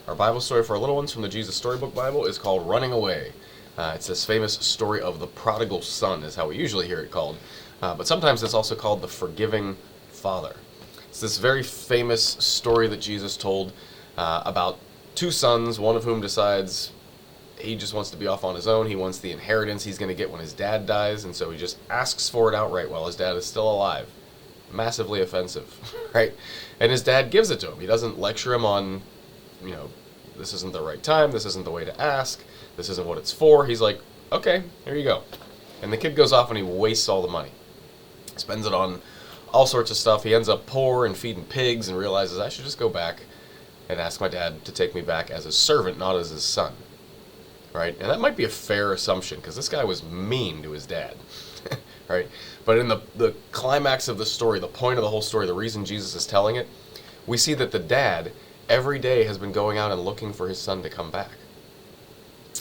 Our Bible story for our little ones from the Jesus Storybook Bible is called Running Away. It's this famous story of the Prodigal Son, is how we usually hear it called. But sometimes it's also called the Forgiving Father. It's this very famous story that Jesus told about two sons, one of whom decides he just wants to be off on his own. He wants the inheritance he's going to get when his dad dies, and so he just asks for it outright while his dad is still alive. Massively offensive, right? And his dad gives it to him. He doesn't lecture him on, this isn't the right time, this isn't the way to ask, this isn't what it's for. He's like, okay, here you go. And the kid goes off and he wastes all the money. Spends it on all sorts of stuff. He ends up poor and feeding pigs and realizes I should just go back and ask my dad to take me back as his servant, not as his son. Right? And that might be a fair assumption because this guy was mean to his dad. Right? But in the climax of the story, the point of the whole story, the reason Jesus is telling it, we see that the dad every day has been going out and looking for his son to come back.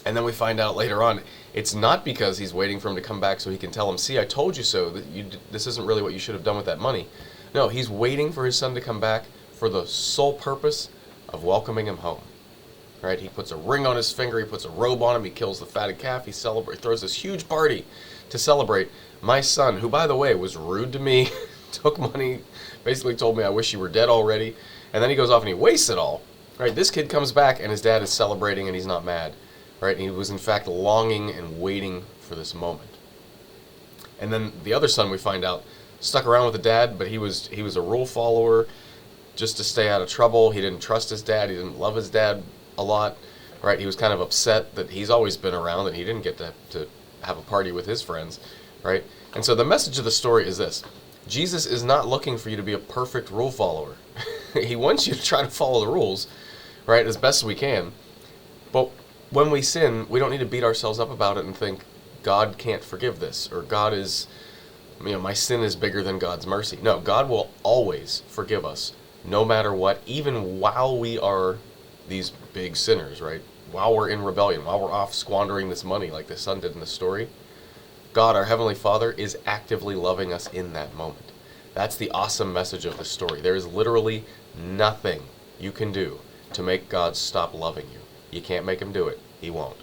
And then we find out later on, it's not because he's waiting for him to come back so he can tell him, see, I told you so, that this isn't really what you should have done with that money. No, he's waiting for his son to come back for the sole purpose of welcoming him home. Right? He puts a ring on his finger, he puts a robe on him, he kills the fatted calf, he throws this huge party to celebrate my son, who, by the way, was rude to me, took money, basically told me I wish you were dead already, and then he goes off and he wastes it all. Right? This kid comes back and his dad is celebrating and he's not mad. Right? And he was in fact longing and waiting for this moment. And then the other son, we find out, stuck around with the dad, but he was a rule follower just to stay out of trouble. He didn't trust his dad, he didn't love his dad a lot, right? He was kind of upset that he's always been around and he didn't get to have a party with his friends, right? And so the message of the story is this: Jesus is not looking for you to be a perfect rule follower. He wants you to try to follow the rules, right, as best we can. But when we sin, we don't need to beat ourselves up about it and think God can't forgive this, or God is, my sin is bigger than God's mercy. No, God will always forgive us, no matter what, even while we are these big sinners, right? While we're in rebellion, while we're off squandering this money like the son did in the story, God, our Heavenly Father, is actively loving us in that moment. That's the awesome message of the story. There is literally nothing you can do to make God stop loving you. You can't make him do it. He won't.